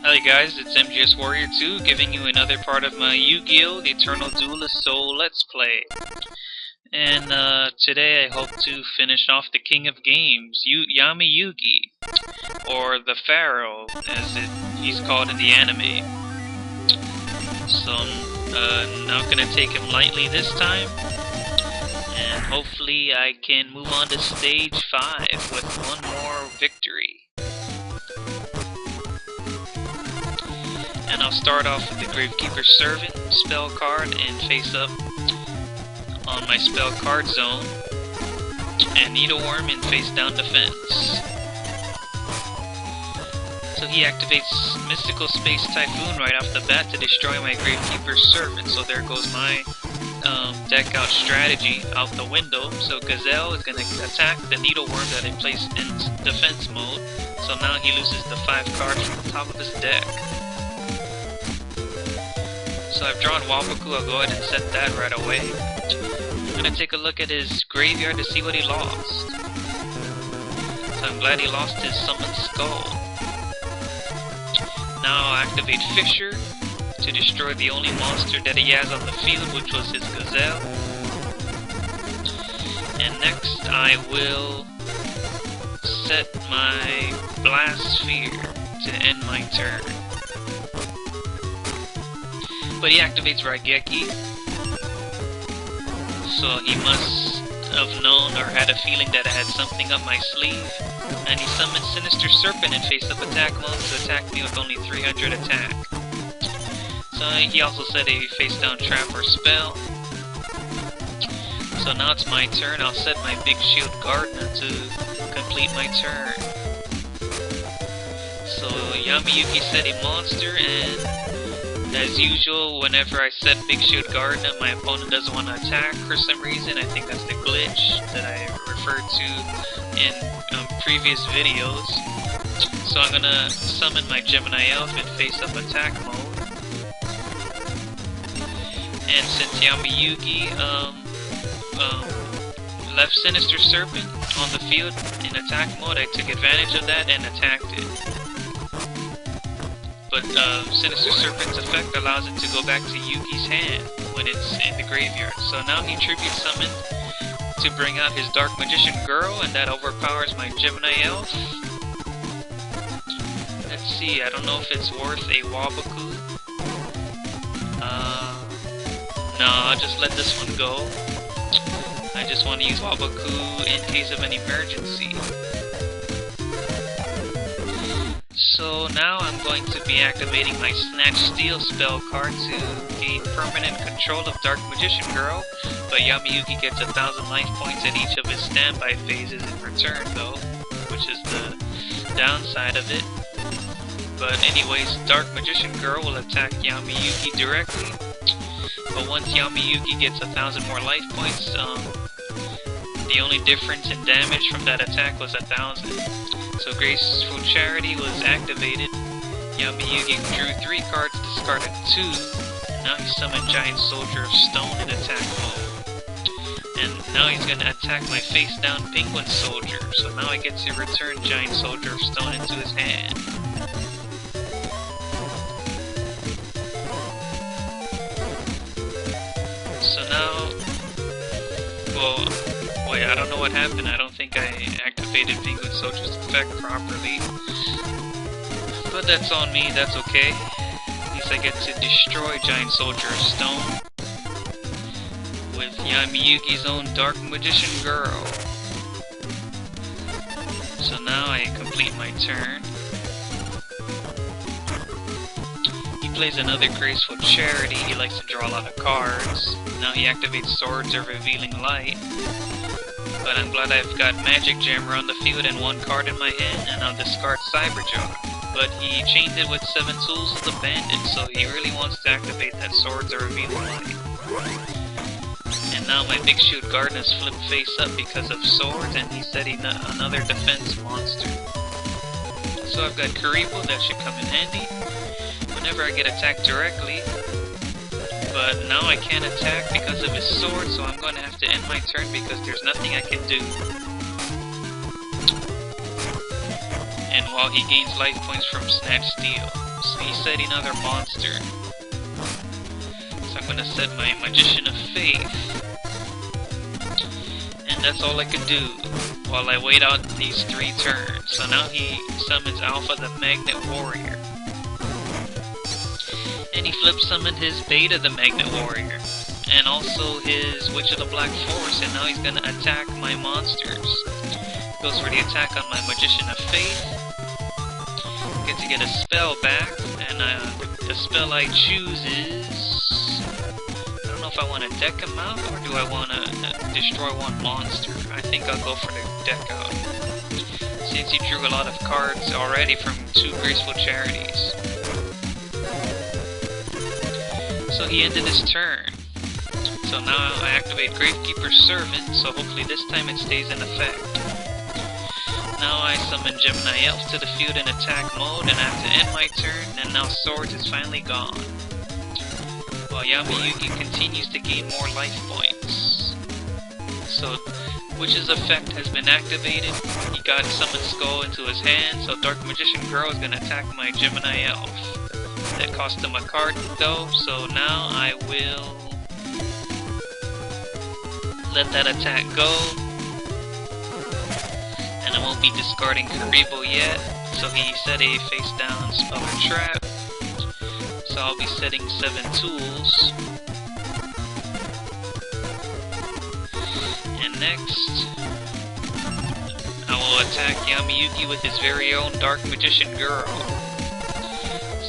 Hi guys, it's MGS Warrior 2 giving you another part of my Yu-Gi-Oh! The Eternal Duelist Soul Let's Play. And today I hope to finish off the King of Games, Yami Yugi, or the Pharaoh, as he's called in the anime. So I'm not going to take him lightly this time, and hopefully I can move on to stage 5 with one more victory. And I'll start off with the Gravekeeper's Servant spell card and face up on my spell card zone, and Needleworm in face down defense. So he activates Mystical Space Typhoon right off the bat to destroy my Gravekeeper's Servant, so there goes my deck out strategy out the window. So Gazelle is going to attack the Needleworm that I placed in defense mode, so now he loses the 5 cards from the top of his deck. So I've drawn Waboku, I'll go ahead and set that right away. I'm going to take a look at his graveyard to see what he lost. So I'm glad he lost his Summoned Skull. Now I'll activate Fisher to destroy the only monster that he has on the field, which was his Gazelle. And next I will set my Blast Sphere to end my turn. But he activates Raigeki, so he must have known or had a feeling that I had something up my sleeve, and he summons Sinister Serpent in face-up attack mode to attack me with only 300 attack. So he also said a face-down trap or spell. So now it's my turn. I'll set my Big Shield Gardener to complete my turn. So Yami Yugi set a monster, and as usual, whenever I set Big Shield Gardener, my opponent doesn't want to attack for some reason. I think that's the glitch that I referred to in previous videos. So I'm gonna summon my Gemini Elf in face-up attack mode. And since Yami Yugi left Sinister Serpent on the field in attack mode, I took advantage of that and attacked it. But Sinister Serpent's effect allows it to go back to Yugi's hand when it's in the graveyard. So now he Tribute Summon to bring out his Dark Magician Girl, and that overpowers my Gemini Elf. Let's see, I don't know if it's worth a Waboku. No, I'll just let this one go. I just want to use Waboku in case of an emergency. So now I'm going to be activating my Snatch Steal spell card to gain permanent control of Dark Magician Girl, but Yami Yugi gets 1,000 life points at each of his standby phases in return though, which is the downside of it. But anyways, Dark Magician Girl will attack Yami Yugi directly, but once Yami Yugi gets 1,000 more life points, the only difference in damage from that attack was 1,000. So Graceful Charity was activated. Yami Yugi drew 3 cards, discarded 2. Now he summoned Giant Soldier of Stone in attack mode. And now he's going to attack my face-down Penguin Soldier. So now I get to return Giant Soldier of Stone into his hand. So now, well, wait, I don't know what happened. I don't think I activated Penguin Soldier's effect properly. But that's on me, that's okay. At least I get to destroy Giant Soldier of Stone with Yami Yugi's own Dark Magician Girl. So now I complete my turn. He plays another Graceful Charity. He likes to draw a lot of cards. Now he activates Swords of Revealing Light. But I'm glad I've got Magic Jammer on the field and 1 card in my hand, and I'll discard Cyberjar. But he chained it with 7 tools of the Bandit, so he really wants to activate that Swords of Revealing Light. And now my Big Shield Gardener's flipped face up because of swords, and he said another defense monster. So I've got Karibo, that should come in handy whenever I get attacked directly. But now I can't attack because of his sword, so I'm going to have to end my turn because there's nothing I can do. And while he gains life points from Snatch Steel. So he's setting another monster. So I'm gonna set my Magician of Faith. And that's all I could do while I wait out these 3 turns. So now he summons Alpha the Magnet Warrior. And he flip summoned his Beta the Magnet Warrior. And also his Witch of the Black Forest. And now he's gonna attack my monsters. Goes for the attack on my Magician of Faith. Get to get a spell back. And the spell I choose is... I don't know if I want to deck him out or do I want to destroy one monster. I think I'll go for the deck out. Since he drew a lot of cards already from 2 Graceful Charities. So he ended his turn. So now I activate Gravekeeper's Servant, so hopefully this time it stays in effect. Now I summon Gemini Elf to the field in attack mode, and I have to end my turn, and now Swords is finally gone. While Yami Yugi continues to gain more life points. So, Witch's effect has been activated. He got Summon Skull into his hand, so Dark Magician Girl is going to attack my Gemini Elf. That cost him a card though, so now I will let that attack go. And I won't be discarding Karibo yet, so he set a face down spell or trap. So I'll be setting 7 tools. And next, I will attack Yami Yugi with his very own Dark Magician Girl.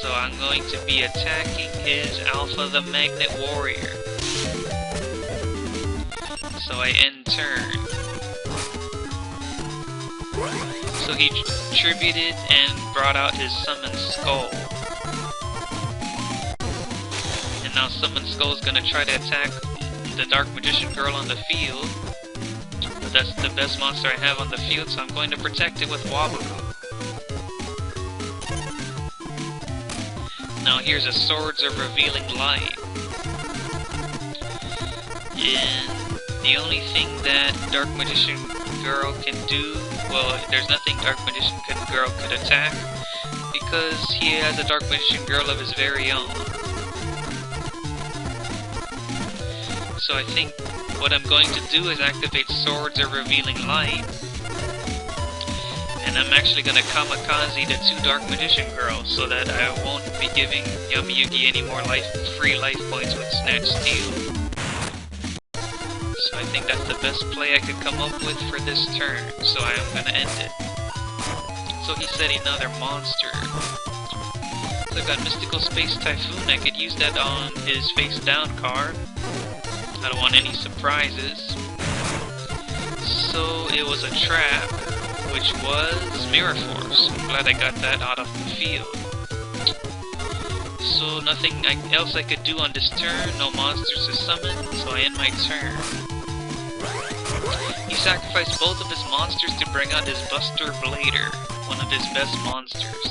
So I'm going to be attacking his Alpha the Magnet Warrior. So I end turn. So he tributed and brought out his Summon Skull. And now Summon Skull is going to try to attack the Dark Magician Girl on the field. But that's the best monster I have on the field, so I'm going to protect it with Waboku. Now here's a Swords of Revealing Light. And the only thing that Dark Magician Girl can do, well, there's nothing Dark Magician Girl could attack, because he has a Dark Magician Girl of his very own. So I think what I'm going to do is activate Swords of Revealing Light. And I'm actually going to kamikaze the 2 Dark Magician Girls so that I won't be giving Yami Yugi any more free life points with Snatch Steel. So I think that's the best play I could come up with for this turn, so I am going to end it. So he said another monster. So I've got Mystical Space Typhoon, I could use that on his face down card. I don't want any surprises. So it was a trap, which was Mirror Force. I'm glad I got that out of the field. So nothing else I could do on this turn, no monsters to summon, so I end my turn. He sacrificed both of his monsters to bring out his Buster Blader, one of his best monsters.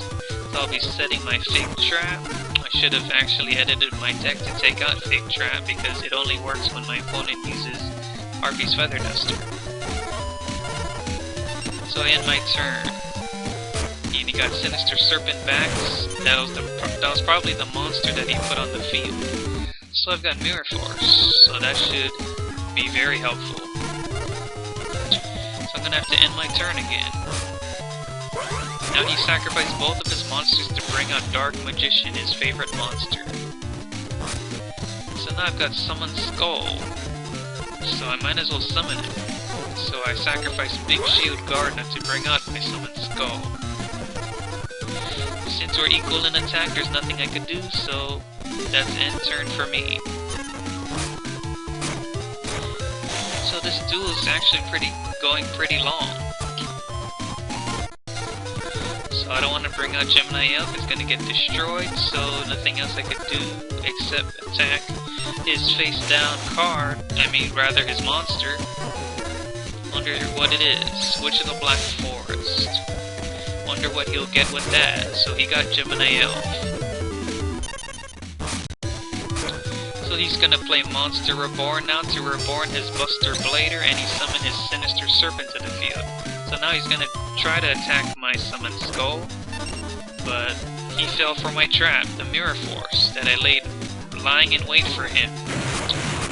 So I'll be setting my Fake Trap. I should have actually edited my deck to take out Fake Trap because it only works when my opponent uses Harpy's Feather Duster. So I end my turn. And he got Sinister Serpent back. That was probably the monster that he put on the field. So I've got Mirror Force, so that should be very helpful. So I'm gonna have to end my turn again. Now he sacrificed both of his monsters to bring out Dark Magician, his favorite monster. So now I've got Summon Skull. So I might as well summon it. So I sacrifice Big Shield Gardener to bring out my Summon Skull. Since we're equal in attack, there's nothing I could do, so that's end turn for me. So this duel is actually going pretty long. So I don't want to bring out Gemini Elf, it's going to get destroyed, so nothing else I could do except attack his face down card, rather his monster. Wonder what it is. Witch of the Black Forest. Wonder what he'll get with that. So he got Gemini Elf. So he's gonna play Monster Reborn now to reborn his Buster Blader, and he summoned his Sinister Serpent to the field. So now he's gonna try to attack my summoned skull, but he fell for my trap, the mirror force, that I laid lying in wait for him.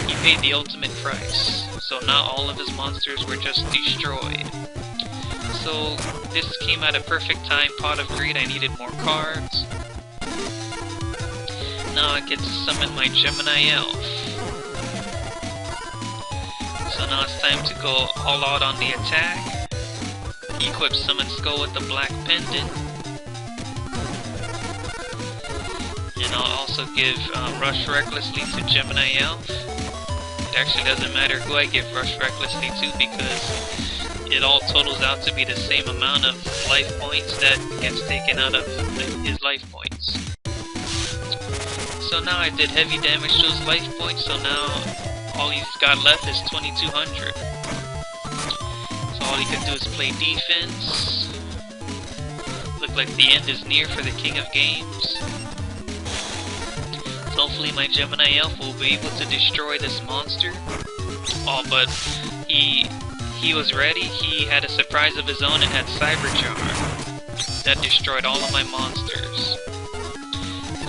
He paid the ultimate price, so now all of his monsters were just destroyed. So this came at a perfect time, Pot of Greed. I needed more cards. Now I get to summon my Gemini Elf. So now it's time to go all out on the attack. Equip Summon Skull with the black pendant. And I'll also give Rush Recklessly to Gemini Elf. It actually doesn't matter who I give Rush Recklessly to because it all totals out to be the same amount of life points that gets taken out of his life points. So now I did heavy damage to his life points, so now all he's got left is 2200. So all he can do is play defense. Look like the end is near for the King of Games. So hopefully my Gemini Elf will be able to destroy this monster. Oh, but he was ready. He had a surprise of his own and had Cyberjar. That destroyed all of my monsters.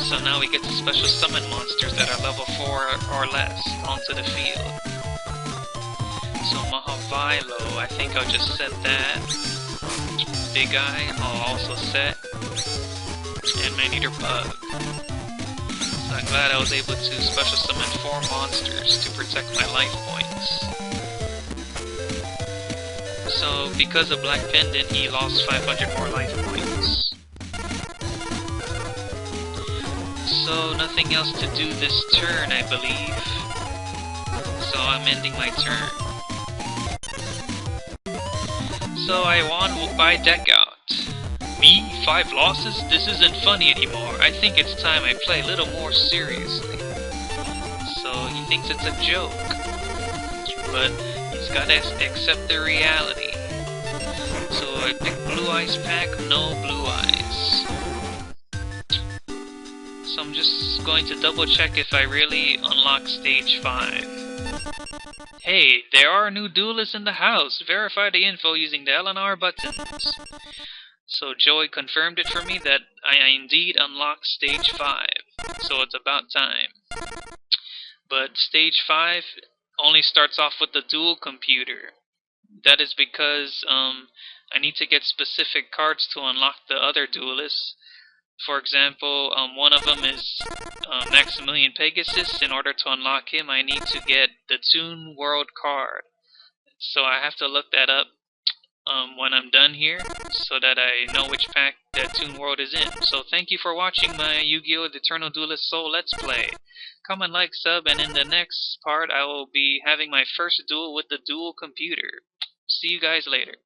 So now we get to special summon monsters that are level 4 or less onto the field. So Mahavilo, I think I'll just set that. Big Eye, I'll also set. And Man-Eater Bug. So I'm glad I was able to special summon 4 monsters to protect my life points. So because of Black Pendant, he lost 500 more life points. So nothing else to do this turn, I believe. So I'm ending my turn. So I won by deck out. Me? 5 losses? This isn't funny anymore. I think it's time I play a little more seriously. So he thinks it's a joke. But he's gotta accept the reality. So I pick Blue Eyes pack, no Blue Eyes. So I'm just going to double check if I really unlock stage 5. Hey, there are new duelists in the house. Verify the info using the L and R buttons. So Joey confirmed it for me that I indeed unlocked stage 5. So it's about time. But stage 5 only starts off with the duel computer. That is because I need to get specific cards to unlock the other duelists. For example, one of them is Maximilian Pegasus. In order to unlock him, I need to get the Toon World card. So I have to look that up when I'm done here, so that I know which pack that Toon World is in. So thank you for watching my Yu-Gi-Oh! The Eternal Duelist Soul Let's Play. Comment, like, sub, and in the next part I will be having my first duel with the duel computer. See you guys later.